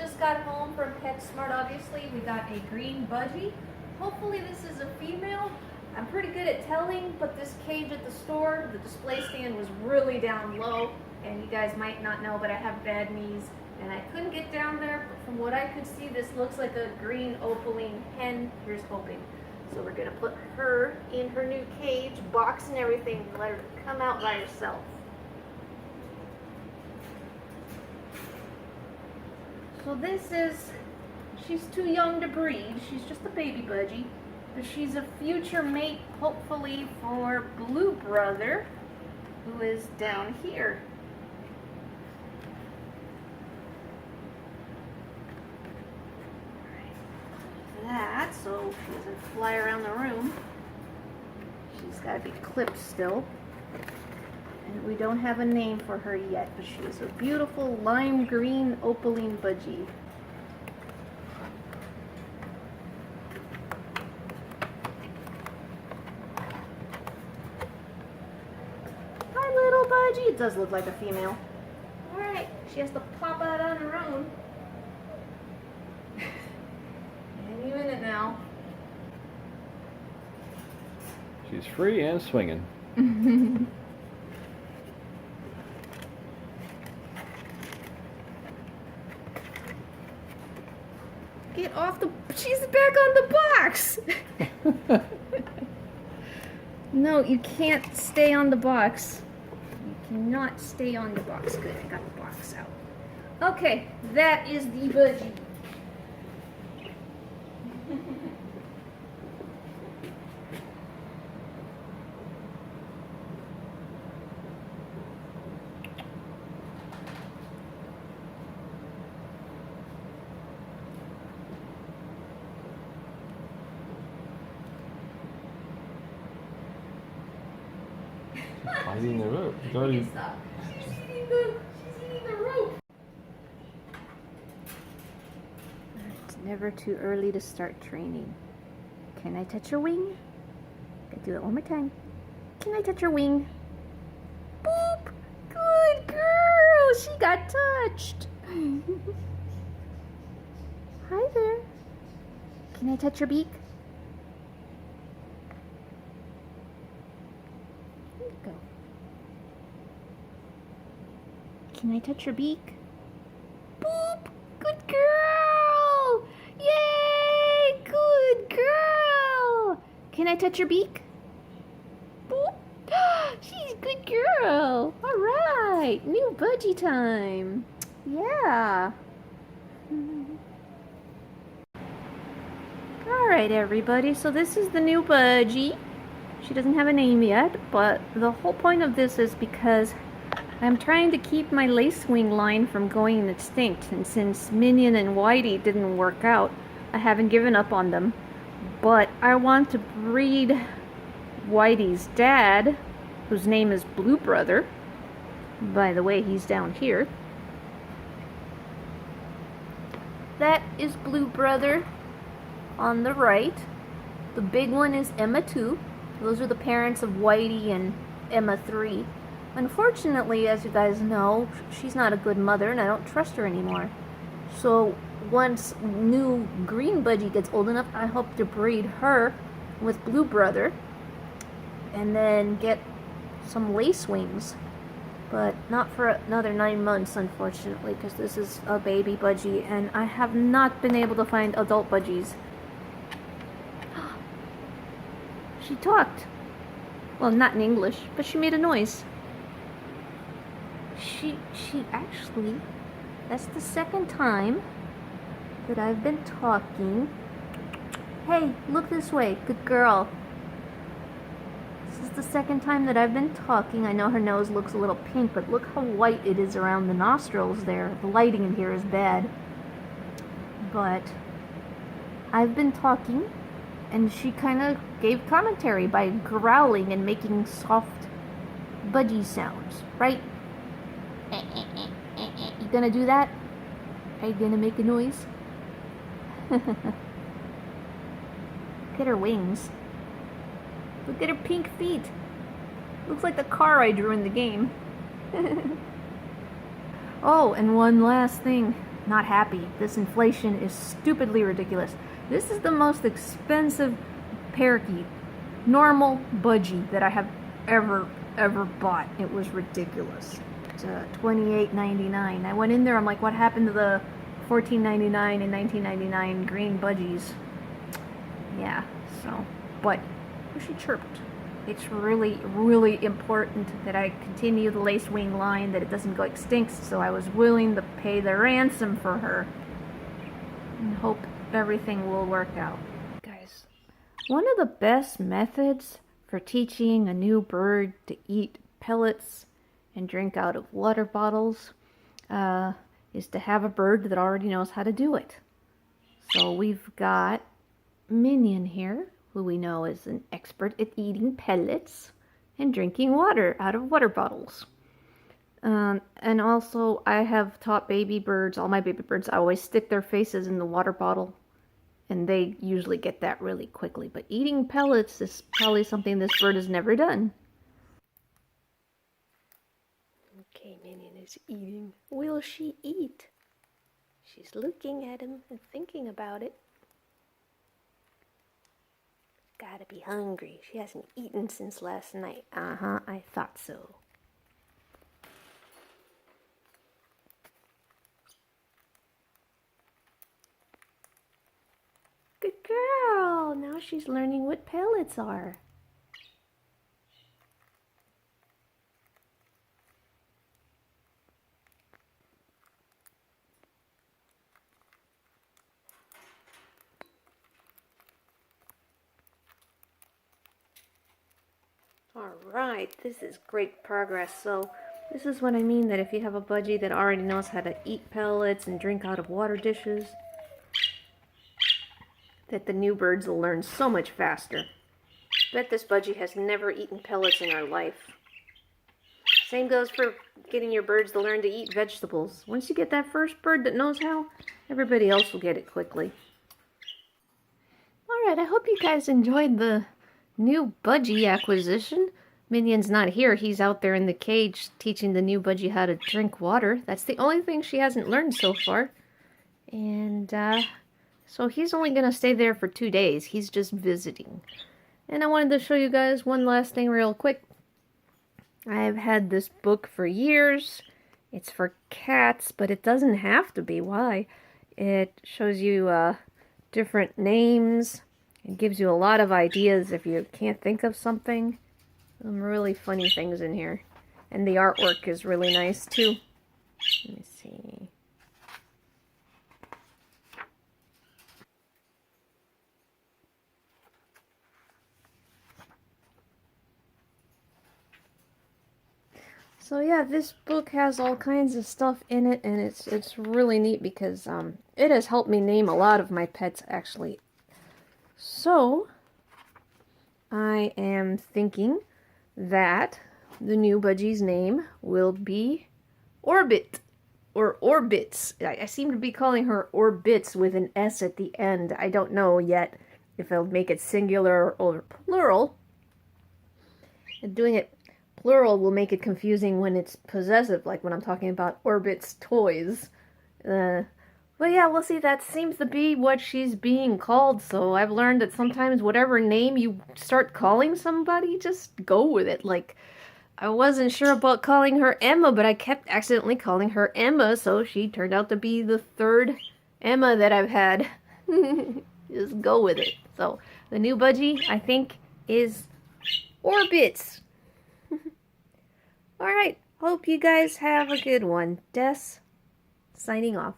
just got home from PetSmart, obviously. We got a green Budgie. Hopefully this is a female. I'm pretty good at telling, but this cage at the store, the display stand was really down low. And you guys might not know, but I have bad knees. And I couldn't get down there. But from what I could see, this looks like a green opaline hen. Here's hoping. So we're going to put her in her new cage, box and everything, and let her come out by herself. So this is, she's too young to breed. She's just a baby Budgie. But she's a future mate, hopefully, for Blue Brother, who is down here. That, so she doesn't fly around the room. She's got to be clipped still. And we don't have a name for her yet, but she is a beautiful lime green opaline Budgie. Hi, little Budgie. It does look like a female. Alright, she has to pop out on her own. Any minute now. She's free and swinging. Get off the... She's back on the box! No, you can't stay on the box. You cannot stay on the box. Good, I got the box out. Okay, that is the Budgie. Biting the rope. Stop. She's eating the rope. It's never too early to start training. Can I touch your wing? Gotta do it one more time. Can I touch your wing? Boop! Good girl! She got touched. Hi there. Can I touch your beak? Go. Can I touch your beak? Boop! Good girl! Yay! Good girl! Can I touch your beak? Boop! She's a good girl! Alright! New Budgie time! Yeah! Alright everybody, so this is the new Budgie. She doesn't have a name yet, but the whole point of this is because I'm trying to keep my lacewing line from going extinct, and since Minion and Whitey didn't work out, I haven't given up on them. But I want to breed Whitey's dad, whose name is Blue Brother. By the way, he's down here. That is Blue Brother on the right. The big one is Emma 2. Those are the parents of Whitey and Emma 3. Unfortunately, as you guys know, she's not a good mother and I don't trust her anymore. So once new green Budgie gets old enough, I hope to breed her with Blue Brother and then get some lace wings. But not for another 9 months, unfortunately, because this is a baby Budgie and I have not been able to find adult Budgies. She talked. Well, not in English, but she made a noise. She actually, that's the second time that I've been talking. Hey, look this way, good girl. This is the second time that I've been talking. I know her nose looks a little pink, but look how white it is around the nostrils there. The lighting in here is bad. But I've been talking. And she kind of gave commentary by growling and making soft Budgie sounds, right? You gonna do that? Are you gonna make a noise? Look at her wings. Look at her pink feet. Looks like the car I drew in the game. Oh, and one last thing. not happy. This inflation is stupidly ridiculous. This is the most expensive parakeet, normal budgie that I have ever bought. It was ridiculous. It's $28.99. I went in there, I'm like, what happened to the $14.99 and $19.99 green budgies? Yeah, so, but she chirped. It's really, really important that I continue the lacewing line, that it doesn't go extinct, so I was willing to pay the ransom for her and hope everything will work out. Guys, one of the best methods for teaching a new bird to eat pellets and drink out of water bottles is to have a bird that already knows how to do it. So we've got Minion here, who we know is an expert at eating pellets and drinking water out of water bottles. And also I have taught baby birds, all my baby birds, I always stick their faces in the water bottle, and they usually get that really quickly. But eating pellets is probably something this bird has never done. Okay, Minion is eating. Will she eat? She's looking at him and thinking about it. Gotta be hungry. She hasn't eaten since last night. Uh-huh, I thought so. Good girl! Now she's learning what pellets are. Alright, this is great progress. So this is what I mean, that if you have a budgie that already knows how to eat pellets and drink out of water dishes, that the new birds will learn so much faster. Bet this budgie has never eaten pellets in her life. Same goes for getting your birds to learn to eat vegetables. Once you get that first bird that knows how, everybody else will get it quickly. Alright, I hope you guys enjoyed the new budgie acquisition. Minion's not here. He's out there in the cage teaching the new budgie how to drink water. That's the only thing she hasn't learned so far. And so he's only going to stay there for 2 days. He's just visiting. And I wanted to show you guys one last thing real quick. I've had this book for years. It's for cats, but it doesn't have to be. Why? It shows you different names. It gives you a lot of ideas if you can't think of something. Some really funny things in here. And the artwork is really nice too. Let me see. So yeah, this book has all kinds of stuff in it, and it's really neat because it has helped me name a lot of my pets, actually. So I am thinking that the new budgie's name will be Orbit, or Orbitz. I seem to be calling her Orbitz with an S at the end. I don't know yet if I'll make it singular or plural. And doing it plural will make it confusing when it's possessive, like when I'm talking about Orbitz toys. But yeah, we'll see. That seems to be what she's being called, so I've learned that sometimes whatever name you start calling somebody, just go with it. Like, I wasn't sure about calling her Emma, but I kept accidentally calling her Emma, so she turned out to be the third Emma that I've had. Just go with it. So, the new budgie, I think, is Orbitz. Alright, hope you guys have a good one. Des, signing off.